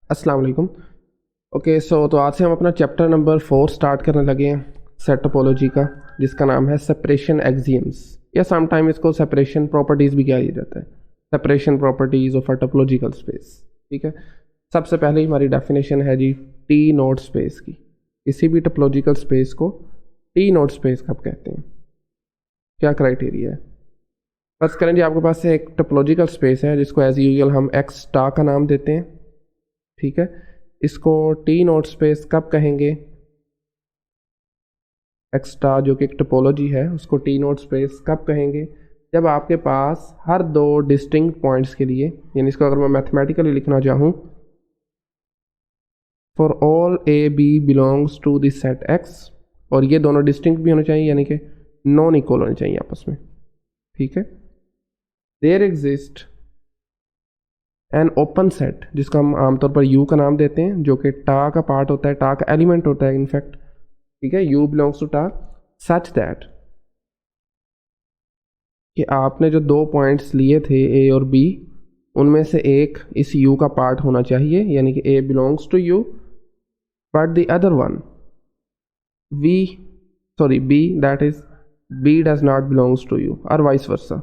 अस्सलाम वालेकुम। ओके तो आज से हम अपना चैप्टर नंबर 4 स्टार्ट करने लगे हैं सेट टोपोलॉजी का, जिसका नाम है सेपरेशन एक्सियम्स, या समटाइम इसको सेपरेशन प्रॉपर्टीज़ भी कहा जाता है। Separation properties of a topological space. ठीक है, सबसे पहले ही हमारी डेफिनेशन है जी टी नोड स्पेस की। किसी भी टोपोलॉजिकल स्पेस को टी नोड स्पेस कब कहते हैं, क्या क्राइटेरिया है। फर्स्ट करें जी, आपके पास एक टोपोलॉजिकल स्पेस है जिसको एज यूजुअल हम एक्स स्टार का नाम देते हैं। ठीक है, इसको टी नोड स्पेस कब कहेंगे, एक्स स्टार जो कि एक टोपोलॉजी है उसको टी नोड स्पेस कब कहेंगे, जब आपके पास हर दो डिस्टिंक्ट पॉइंट्स के लिए, यानी इसको अगर मैं मैथमेटिकली लिखना चाहूँ, for all A B belongs to this set X, और ये दोनों डिस्टिंक्ट भी होने चाहिए, यानी कि नॉन इक्वल होने चाहिए आपस में। ठीक है, there exist an open set, जिसको हम आमतौर पर यू का नाम देते हैं, जो कि टा का पार्ट होता है, टा का एलिमेंट होता है इनफैक्ट। ठीक है, यू बिलोंग्स टू टा सच दैट कि आपने जो दो पॉइंट्स लिए थे ए और बी, उनमें से एक इस यू का पार्ट होना चाहिए, यानी कि A belongs to you, but the other one B that is B does not belongs to you, और वाइस वर्सा।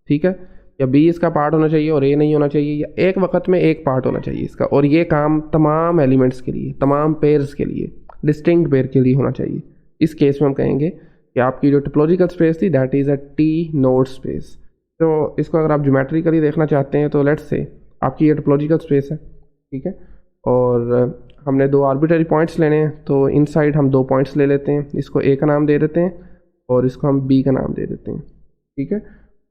ठीक है, या बी इसका पार्ट होना चाहिए और ए नहीं होना चाहिए, या एक वक्त में एक पार्ट होना चाहिए इसका, और ये काम तमाम एलिमेंट्स के लिए, तमाम पेयर्स के लिए, डिस्टिंक्ट पेयर के लिए होना चाहिए। इस केस में हम कहेंगे कि आपकी जो टोपोलॉजिकल स्पेस थी that is a T node space. तो इसको अगर आप ज्योमेट्रिकली देखना चाहते हैं तो लेट्स से आपकी ये टोपोलॉजिकल स्पेस है। ठीक है, और हमने दो आर्बिट्ररी पॉइंट्स लेने हैं, तो इनसाइड हम दो पॉइंट्स ले लेते हैं, इसको ए का नाम दे देते हैं और इसको हम बी का नाम दे देते हैं। ठीक है,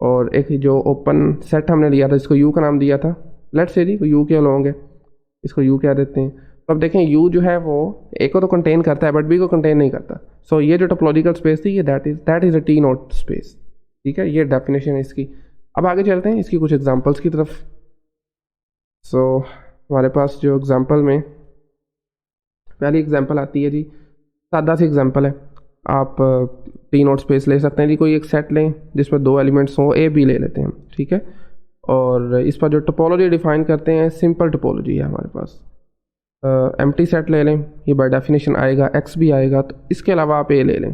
और एक जो ओपन सेट हमने लिया था इसको यू का नाम दिया था, लेट्स से जी यू के अलोंग है, इसको यू कह देते हैं। तो अब देखें यू जो है वो ए को तो कंटेन करता है बट बी को कंटेन नहीं करता। सो ये जो टोपोलॉजिकल स्पेस थी ये that is a T node space. ठीक है, ये डेफिनेशन है इसकी। अब आगे चलते हैं इसकी कुछ एग्जांपल्स की तरफ। सो हमारे पास जो एग्जांपल में पहली एग्जांपल आती है जी, सादा सी एग्जांपल है। आप टी नोड स्पेस ले सकते हैं जी, कोई एक सेट लें जिसमें दो एलिमेंट्स हों, ए बी ले लेते हैं। ठीक है, और इस पर जो टोपोलॉजी डिफाइन करते हैं सिंपल टोपोलॉजी है हमारे पास। एम्प्टी सेट ले लें, ये बाय डेफिनेशन आएगा, एक्स भी आएगा, तो इसके अलावा आप ए ले लें।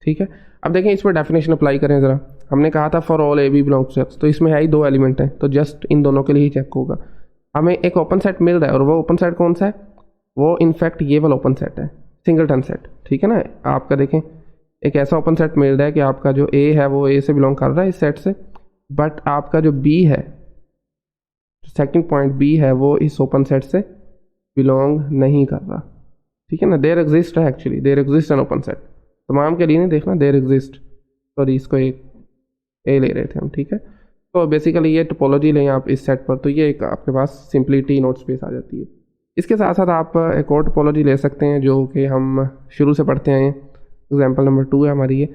ठीक है, अब देखें इस पर डेफिनेशन अप्लाई करें ज़रा। हमने कहा था for all A B belongs to X, तो इसमें है ही दो एलिमेंट हैं, तो जस्ट इन दोनों के लिए ही चेक होगा। हमें एक ओपन सेट मिल रहा है, और वो ओपन सेट कौन सा है, वो इनफैक्ट ये वाला ओपन सेट है, सिंगलटन सेट। ठीक है ना, आपका देखें एक ऐसा ओपन सेट मिल रहा है कि आपका जो ए है वो ए से बिलोंग कर रहा है इस सेट से, बट आपका जो बी है, सेकंड पॉइंट बी है, वो इस ओपन सेट से बिलोंग नहीं कर रहा। ठीक है ना, देयर एग्जिस्ट है, actually there exist an open set, तमाम के लिए नहीं देखना, देयर एग्जिस्ट, सॉरी इसको एक ए ले रहे थे हम। ठीक है, तो बेसिकली ये टोपोलॉजी लें आप इस सेट पर, तो ये एक आपके पास सिंपली टी नोड स्पेस आ जाती है। इसके साथ साथ आप एक और टोपोलॉजी ले सकते हैं जो कि हम शुरू से पढ़ते आए हैं। एग्जाम्पल नंबर 2 है हमारी ये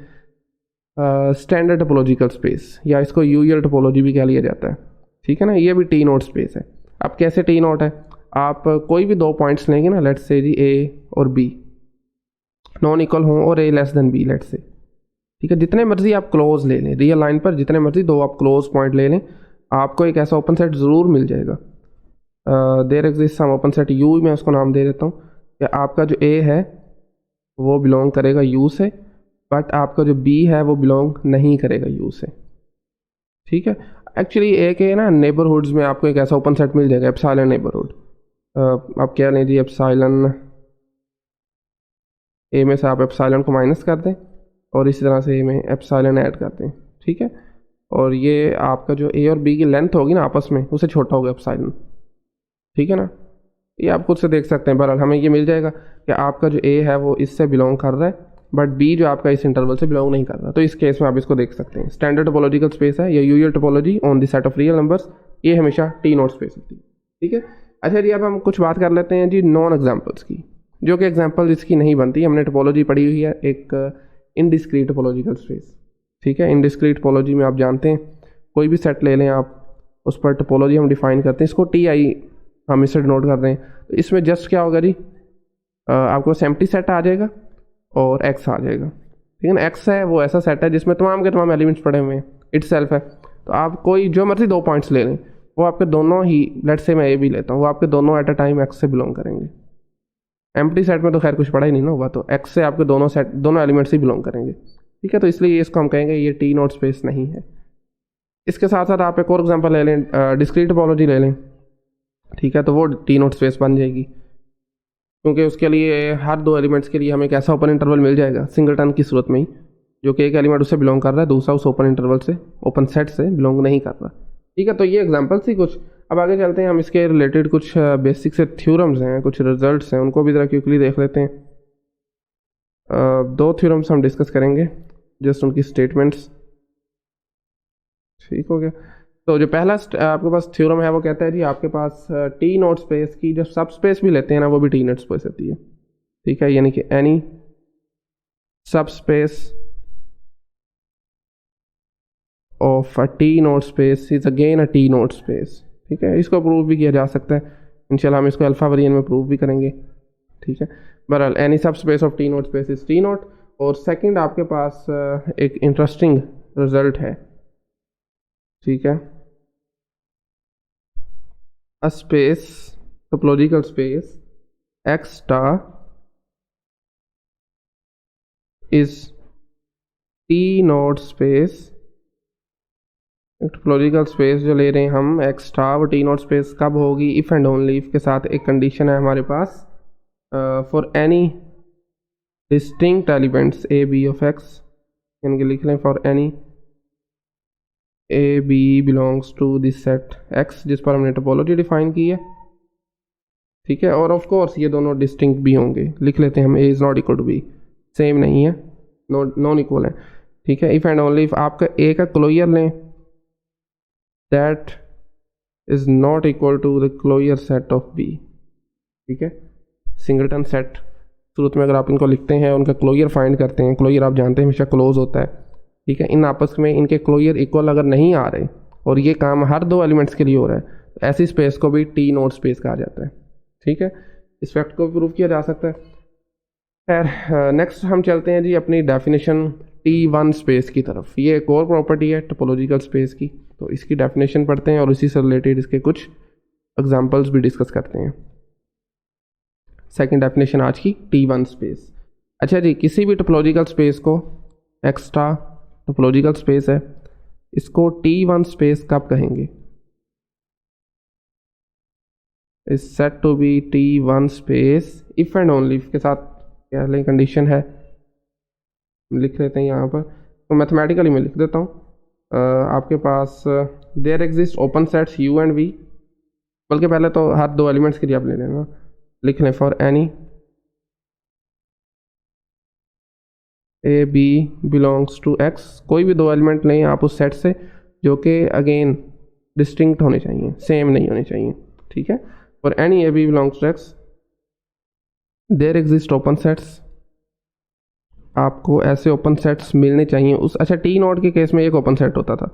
स्टैंडर्ड टोपोलॉजिकल स्पेस, या इसको यूजुअल टोपोलॉजी भी कह लिया जाता है। ठीक है ना, ये भी टी नोड स्पेस है। अब कैसे टी नोड है, आप कोई भी दो पॉइंट्स लेंगे ना, लेट्स से जी ए और बी नॉन इक्वल हों और A less than B let's say. ठीक है, जितने मर्जी आप क्लोज ले लें, रियल लाइन पर जितने मर्जी दो आप क्लोज पॉइंट ले लें, आपको एक ऐसा ओपन सेट ज़रूर मिल जाएगा। There exist some open set U, मैं उसको नाम दे देता हूँ कि आपका जो ए है वो बिलोंग करेगा यू से, बट आपका जो बी है वो बिलोंग नहीं करेगा यू से। ठीक है, एक्चुअली ए के ना नेबरहुड्स में आपको एक ऐसा ओपन सेट मिल जाएगा, एप्सिलॉन नेबरहुड। आप क्या लें जी, एप्सिलॉन ए में से आप एप्सिलॉन को माइनस कर दें और इसी तरह से ए में एप्सिलॉन ऐड कर दें। ठीक है, और ये आपका जो ए और बी की लेंथ होगी ना आपस में, उससे छोटा होगा एप्सिलॉन। ठीक है ना, ये आप खुद से देख सकते हैं। बहरहाल हमें ये मिल जाएगा कि आपका जो ए है वो इससे बिलोंग कर रहा है, बट बी जो आपका इस इंटरवल से बिलोंग नहीं कर रहा। तो इस केस में आप इसको देख सकते हैं, स्टैंडर्ड टोपोलॉजिकल स्पेस है या usual topology on the set of real numbers, ये हमेशा टी नोड स्पेस होती है। ठीक है, अच्छा जी, अब हम कुछ बात कर लेते हैं जी नॉन एग्जाम्पल्स की, जो कि एग्जाम्पल इसकी नहीं बनती। हमने टोपोलॉजी पढ़ी हुई है एक इनडिस्क्रीट टोपोलॉजिकल स्पेस। ठीक है, इनडिस्क्रीट टोपोलॉजी में आप जानते हैं कोई भी सेट ले लें आप, उस पर टोपोलॉजी हम डिफाइन करते हैं, इसको टी आई हम इसे नोट कर रहे हैं। तो इसमें जस्ट क्या होगा जी, आपको एम्प्टी सेट आ जाएगा और एक्स आ जाएगा। ठीक है ना, एक्स है वो ऐसा सेट है जिसमें तमाम के तमाम एलिमेंट्स पड़े हुए हैं, इट सेल्फ है। तो आप कोई जो मर्जी दो पॉइंट्स ले लें, वो आपके दोनों ही, लेट से मैं ए भी लेता हूँ, वो आपके दोनों एट अ टाइम एक्स से बिलोंग करेंगे। एम्प्टी सेट में तो खैर कुछ पड़ा ही नहीं ना हुआ, तो एक्स से आपके दोनों सेट, दोनों एलिमेंट्स ही बिलोंग करेंगे, ठीक है। तो इसलिए इसको हम कहेंगे ये टी नॉट स्पेस नहीं है। इसके साथ साथ आप एक और एग्जांपल ले लें, डिस्क्रीट टोपोलॉजी ले लें, ठीक है। तो वो टी नॉट स्पेस बन जाएगी, क्योंकि उसके लिए हर दो एलिमेंट्स के लिए हमें एक ऐसा ओपन इंटरवल मिल जाएगा सिंगलटन की सूरत में ही, जो कि एक एलिमेंट उससे बिलोंग कर रहा है, दूसरा उस ओपन इंटरवल से, ओपन सेट से बिलोंग नहीं कर रहा, ठीक है। तो ये एग्जांपल्स ही कुछ। अब आगे चलते हैं, हम इसके रिलेटेड कुछ बेसिक से थ्योरम्स हैं, कुछ रिजल्ट्स हैं, उनको भी ज़रा क्विकली देख लेते हैं। दो थ्योरम्स हम डिस्कस करेंगे, जस्ट उनकी स्टेटमेंट्स, ठीक हो गया। तो जो पहला आपके पास थ्योरम है वो कहता है जी आपके पास टी नॉट स्पेस की जो सब स्पेस भी लेते हैं ना, वो भी टी नॉट स्पेस होती है, ठीक है। यानी कि एनी सब space of a T not space is again a T not space, ठीक है। इसको प्रूव भी किया जा सकता है, इंशाल्लाह हम इसको अल्फा वेरिएंट में प्रूव भी करेंगे, ठीक है। बहरहाल एनी सब space of T not space is T not. और सेकंड आपके पास एक इंटरेस्टिंग रिजल्ट है, ठीक है। A space, topological space x star is T not space, topological space जो ले रहे हैं हम एक्स स्टार, वो टी नॉट स्पेस कब होगी, इफ़ एंड ओनली इफ के साथ एक कंडीशन है हमारे पास, for any distinct elements A B of X, यानी कि लिख लें for any A B belongs to this set X, जिस पर हमने टोपोलॉजी डिफाइन की है, ठीक है। और ऑफ कोर्स ये दोनों डिस्टिंक्ट भी होंगे, लिख लेते हैं हम A is not equal to B, same नहीं है, नॉन इक्वल है, ठीक है। इफ़ एंड ओनली इफ आपका ए का क्लोजर लें that is not equal to the closure set of B, ठीक है। सिंगलटन सेट सूरत में अगर आप इनको लिखते हैं, उनका क्लोजर फाइंड करते हैं, क्लोजर आप जानते हैं हमेशा क्लोज होता है, ठीक है। इन आपस में इनके क्लोजर इक्वल अगर नहीं आ रहे और ये काम हर दो एलिमेंट्स के लिए हो रहा है, तो ऐसी स्पेस को भी टी नॉट स्पेस कहा जाता है, ठीक है। इस फैक्ट को भी प्रूव किया जा सकता है। खैर नेक्स्ट हम चलते हैं जी अपनी डेफिनेशन T1 स्पेस की तरफ। ये एक और प्रॉपर्टी है टोपोलॉजिकल स्पेस की, तो इसकी डेफिनेशन पढ़ते हैं और इसी से रिलेटेड इसके कुछ एग्जांपल्स भी डिस्कस करते हैं। सेकंड डेफिनेशन आज की T1 स्पेस। अच्छा जी, किसी भी टोपोलॉजिकल स्पेस को, एक्स्ट्रा टोपोलॉजिकल स्पेस है, इसको T1 स्पेस कब कहेंगे, is said to be T1 space if and only के साथ क्या कंडीशन है, लिख लेते हैं यहाँ पर, तो मैथमेटिकली मैं लिख देता हूँ। आपके पास there exist open sets U and V, बल्कि पहले तो हर दो एलिमेंट्स के लिए आप ले लेना, लिख लें for any A B belongs to X, कोई भी दो एलिमेंट लें आप उस सेट से जो कि अगेन डिस्टिंक्ट होने चाहिए, सेम नहीं होने चाहिए, ठीक है। For any A B belongs to X there exist open sets, आपको ऐसे ओपन सेट्स मिलने चाहिए उस, अच्छा टी नॉट के केस में एक ओपन सेट होता था,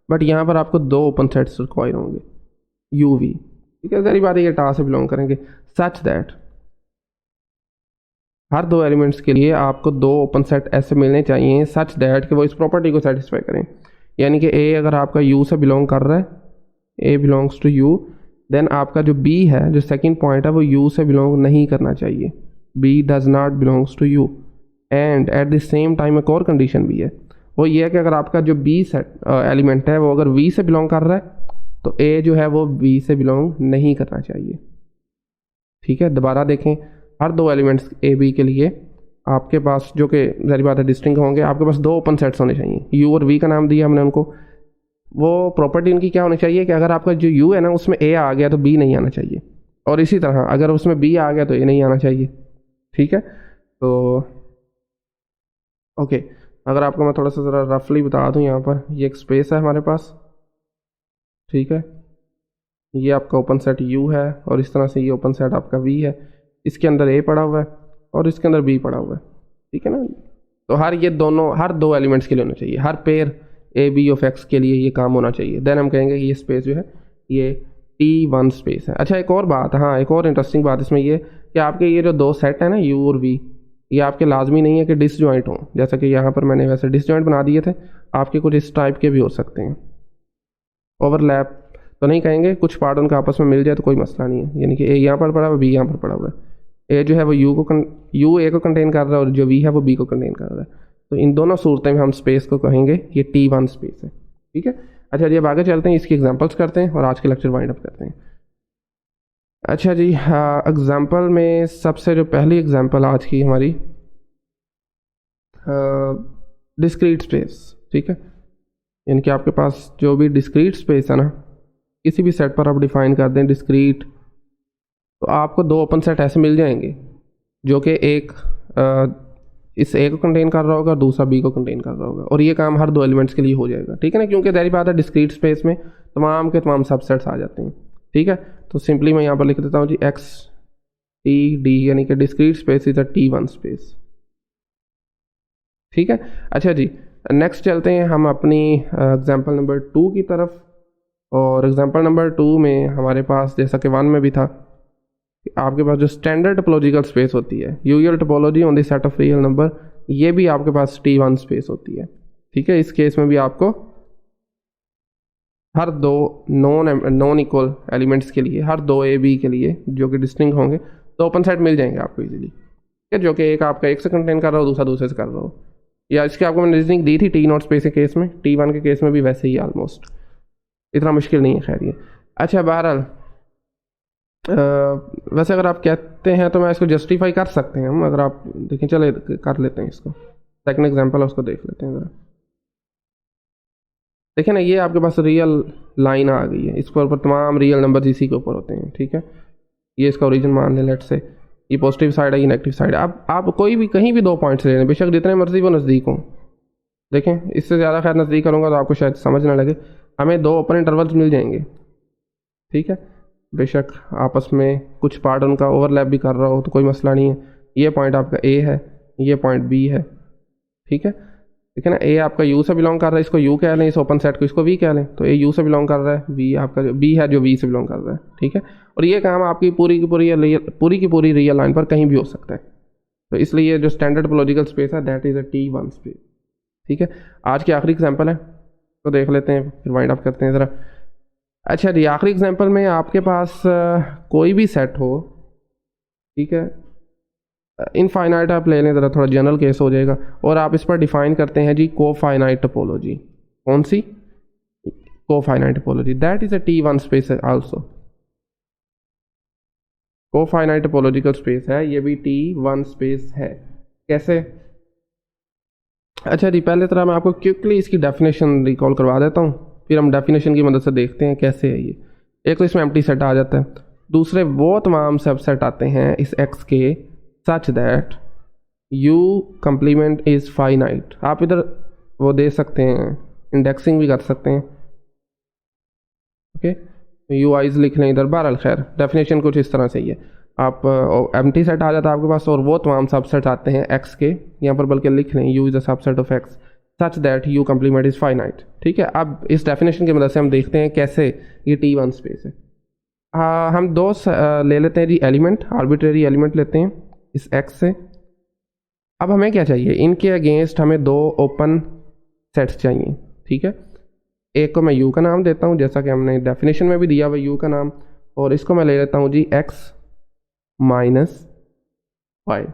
बट यहाँ पर आपको दो ओपन सेट्स रिक्वायर होंगे यू वी, ठीक है। सारी बात ये टा से बिलोंग करेंगे, सच दैट हर दो एलिमेंट्स के लिए आपको दो ओपन सेट ऐसे मिलने चाहिए, सच दैट कि वो इस प्रॉपर्टी को सेटिस्फाई करें। यानी कि ए अगर आपका यू से बिलोंग कर रहा है, ए बिलोंग्स टू यू, देन आपका जो बी है, जो सेकंड पॉइंट है, वो यू से बिलोंग नहीं करना चाहिए, B does not belongs to U. And at the same time एक और कंडीशन भी है, वो ये है कि अगर आपका जो बी सेट एलिमेंट है वो अगर वी से बिलोंग कर रहा है, तो ए जो है वो बी से बिलोंग नहीं करना चाहिए, ठीक है। दोबारा देखें, हर दो एलिमेंट्स ए बी के लिए आपके पास, जो कि जारी बात है डिस्टिंक्ट होंगे, आपके पास दो ओपन सेट्स होने चाहिए, यू और वी का नाम दिया हमने उनको। वो प्रॉपर्टी उनकी क्या होनी चाहिए कि अगर आपका जो यू है ना उसमें ए आ गया तो बी नहीं आना चाहिए, और इसी तरह अगर उसमें बी आ गया तो ए नहीं आना चाहिए, ठीक है। तो ओके, अगर आपको मैं थोड़ा सा ज़रा रफली बता दूं, यहाँ पर ये एक स्पेस है हमारे पास, ठीक है। ये आपका ओपन सेट यू है और इस तरह से ये ओपन सेट आपका वी है, इसके अंदर ए पड़ा हुआ है और इसके अंदर बी पड़ा हुआ है, ठीक है ना। तो ये दोनों हर दो एलिमेंट्स के लिए होना चाहिए, हर pair A B of X के लिए ये काम होना चाहिए, देन हम कहेंगे कि ये स्पेस जो है ये T1 स्पेस है। अच्छा एक और बात, हाँ एक और इंटरेस्टिंग बात इसमें ये कि आपके ये जो दो सेट है ना यू और वी, ये आपके लाजमी नहीं है कि डिसजॉइंट हों, जैसा कि यहाँ पर मैंने वैसे डिसजॉइंट बना दिए थे, आपके कुछ इस टाइप के भी हो सकते हैं, ओवरलैप तो नहीं कहेंगे, कुछ पार्ट उनका आपस में मिल जाए तो कोई मसला नहीं है, यानी कि ए यहाँ पर पड़ा हुआ, बी यहाँ पर पड़ा हुआ है। ए जो है वो यू ए को कंटेन कर रहा है और जो वी है वो बी को कंटेन कर रहा है। तो इन दोनों सूरतें में हम स्पेस को कहेंगे ये T1 स्पेस है, ठीक है। अच्छा जी, अब आगे चलते हैं, इसकी एग्जांपल्स करते हैं और आज के लेक्चर वाइंड अप करते हैं। अच्छा जी, एग्जांपल में सबसे जो पहली एग्जांपल आज की हमारी डिस्क्रीट स्पेस, ठीक है। यानी कि आपके पास जो भी डिस्क्रीट स्पेस है ना, किसी भी सेट पर आप डिफाइन कर दें डिस्क्रीट, तो आपको दो ओपन सेट ऐसे मिल जाएंगे जो कि एक इस ए को कंटेन कर रहा होगा और दूसरा बी को कंटेन कर रहा होगा, और ये काम हर दो एलिमेंट्स के लिए हो जाएगा, ठीक है ना, क्योंकि ज़ाहिर बात है डिस्क्रीट स्पेस में तमाम के तमाम सबसेट्स आ जाते हैं, ठीक है। तो सिंपली मैं यहाँ पर लिख देता हूँ जी एक्स टी डी, यानी कि discrete space is a T1 space, ठीक है। अच्छा जी, नेक्स्ट चलते हैं हम अपनी एग्जांपल नंबर 2 की तरफ। और एग्जांपल नंबर 2 में हमारे पास, जैसा कि 1 में भी था, आपके पास जो स्टैंडर्ड टोपोलॉजिकल स्पेस होती है, usual topology on the set of real number, ये भी आपके पास T1 स्पेस होती है, ठीक है। इस केस में भी आपको हर दो नॉन इक्वल एलिमेंट्स के लिए, हर दो ए बी के लिए जो कि डिस्टिंक्ट होंगे, तो ओपन सेट मिल जाएंगे आपको इजीली, ठीक है, जो कि एक आपका एक से कंटेन कर रहा हो, दूसरा दूसरे से कर रहा हो। या इसकी आपको मैंने रीजनिंग दी थी T0 स्पेस के केस में, T1 के केस में भी वैसे ही ऑलमोस्ट, इतना मुश्किल नहीं है, खैर ये। अच्छा, बहरहाल वैसे अगर आप कहते हैं तो मैं इसको जस्टिफाई कर सकते हैं हम, अगर आप देखें, चले कर लेते हैं इसको, सेकंड एग्जांपल उसको देख लेते हैं ज़रा। देखिए ना, ये आपके पास रियल लाइन आ गई है, इसके ऊपर तमाम रियल नंबर इसी के ऊपर होते हैं, ठीक है। ये इसका ओरिजिन मान लें, लेट से ये पॉजिटिव साइड है, ये नेगेटिव साइड है। आप कोई भी कहीं भी दो पॉइंट्स ले लें, बेशक जितने मर्जी वो नज़दीक हों, देखें इससे ज़्यादा खैर नज़दीक करूँगा तो आपको शायद समझ ना लगे, हमें दो ओपन इंटरवल्स मिल जाएंगे, ठीक है। बेशक आपस में कुछ पार्ट उनका ओवरलैप भी कर रहा हो तो कोई मसला नहीं है। ये पॉइंट आपका ए है, ये पॉइंट बी है, ठीक है, ठीक है ना। ए आपका यू से बिलोंग कर रहा है, इसको यू कह लें, इस ओपन सेट को इसको वी कह लें, तो ए यू से बिलोंग कर रहा है, वी आपका जो बी है जो वी से बिलोंग कर रहा है, ठीक है। और ये काम आपकी पूरी की पूरी रियल लाइन पर कहीं भी हो सकता है। तो इसलिए जो स्टैंडर्ड टोपोलॉजिकल स्पेस है that is a T1 space, ठीक है। आज की आखिरी एग्जाम्पल है तो देख लेते हैं, फिर वाइंड अप करते हैं ज़रा। अच्छा जी, आखिरी एग्जांपल में आपके पास कोई भी सेट हो, ठीक है, इनफाइनाइट आप ले लें, ज़रा थोड़ा जनरल केस हो जाएगा, और आप इस पर डिफाइन करते हैं जी कोफाइनाइट टोपोलॉजी। कौन सी? Cofinite topology, that is a T1 space also. Cofinite topological space है, ये भी T1 स्पेस है। कैसे? अच्छा जी, पहले तरह मैं आपको क्विकली इसकी डेफिनेशन रिकॉल करवा देता हूँ, फिर हम डेफिनेशन की मदद से देखते हैं कैसे है ये। एक तो इसमें एम्प्टी सेट आ जाता है, दूसरे वो तमाम सबसेट आते हैं इस एक्स के such that you complement is finite. आप इधर वो दे सकते हैं, इंडेक्सिंग भी कर सकते हैं, ओके, यू आइज लिख लें इधर। बहरहाल खैर डेफिनेशन कुछ इस तरह से ही है। आप एम्प्टी सेट आ जाता है आपके पास, और वो तमाम सबसेट आते हैं एक्स के, यहाँ पर बल्कि लिख लें you is a subset of x such that you complement is finite, ठीक है। अब इस डेफिनेशन की मदद से हम देखते हैं कैसे ये T1 स्पेस है। हम दो ले लेते हैं जी एलिमेंट, आर्बिट्रेरी एलिमेंट लेते हैं इस एक्स से। अब हमें क्या चाहिए, इनके अगेंस्ट हमें दो ओपन सेट्स चाहिए, ठीक है। एक को मैं यू का नाम देता हूँ, जैसा कि हमने डेफिनेशन में भी दिया हुआ यू का नाम, और इसको मैं ले लेता हूँ जी एक्स माइनस वाई।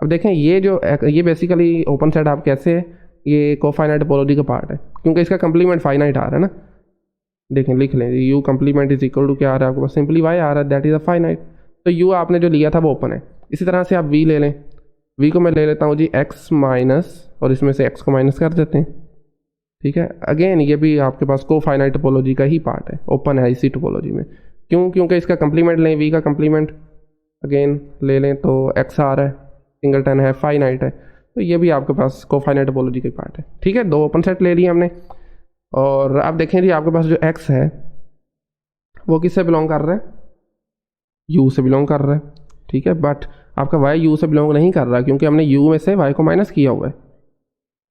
अब देखें ये बेसिकली ओपन सेट आप कैसे है, ये कोफाइनाइट टोपोलॉजी का पार्ट है, क्योंकि इसका कंप्लीमेंट फाइनाइट आ रहा है ना। देखें लिख लें, U complement is equal to क्या आ रहा है आपके पास, सिंपली वाई आ रहा है, दैट इज़ अ फाइनाइट। तो यू आपने जो लिया था वो ओपन है। इसी तरह से आप वी ले लें, वी को मैं ले लेता हूँ जी एक्स माइनस, और इसमें से एक्स को माइनस कर देते हैं, ठीक है। अगेन ये भी आपके पास कोफाइनाइट टोपोलॉजी का ही पार्ट है, ओपन है इसी टोपोलॉजी में। क्यों? क्योंकि इसका कंप्लीमेंट लें, वी का कंप्लीमेंट अगेन ले लें तो एक्स आ रहा है, सिंगलटन है, फाइनाइट है, तो ये भी आपके पास कोफाइनाइट टोपोलॉजी का पार्ट है, ठीक है। दो ओपन सेट ले लिए हमने, और आप देखें जी आपके पास जो एक्स है वो किससे बिलोंग कर रहा है, यू से बिलोंग कर रहा है, ठीक है। बट आपका वाई यू से बिलोंग नहीं कर रहा, क्योंकि हमने यू में से वाई को माइनस किया हुआ है।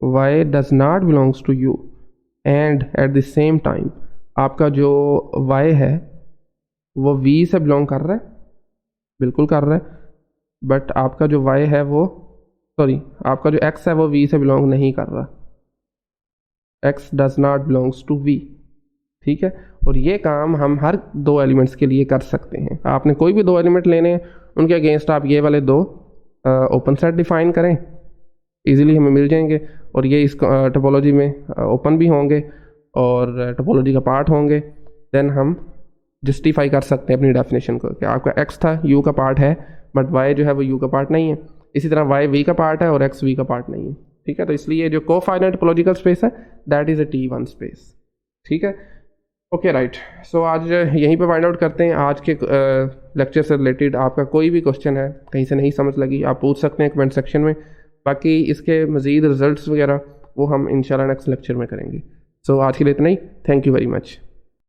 Y does not belongs to U, and at the same time आपका जो वाई है वो वी से बिलोंग कर रहा है, बिल्कुल कर रहा है, बट आपका जो y है वो आपका जो x है वो v से बिलोंग नहीं कर रहा, x does not belongs to v, ठीक है। और ये काम हम हर दो एलिमेंट्स के लिए कर सकते हैं। आपने कोई भी दो एलिमेंट लेने हैं, उनके अगेंस्ट आप ये वाले दो ओपन सेट डिफाइन करें, इजीली हमें मिल जाएंगे। और ये इस टोपोलॉजी में ओपन भी होंगे और टोपोलॉजी का पार्ट होंगे। देन हम जस्टिफाई कर सकते हैं अपनी डेफिनेशन को कि आपका x था u का पार्ट है, बट y जो है वो u का पार्ट नहीं है। इसी तरह y v का पार्ट है और x v का पार्ट नहीं है, ठीक है। तो इसलिए जो कोफाइनाइट टोपोलॉजिकल स्पेस है that is a T1 space, ठीक है। Okay right. सो आज यहीं पे फाइंड आउट करते हैं। आज के लेक्चर से रिलेटेड आपका कोई भी क्वेश्चन है, कहीं से नहीं समझ लगी, आप पूछ सकते हैं कमेंट सेक्शन में। बाकी इसके मज़ीद रिजल्ट्स वगैरह वो हम इंशाल्लाह नेक्स्ट लेक्चर में करेंगे। सो आज के लिए इतना ही। Thank you very much.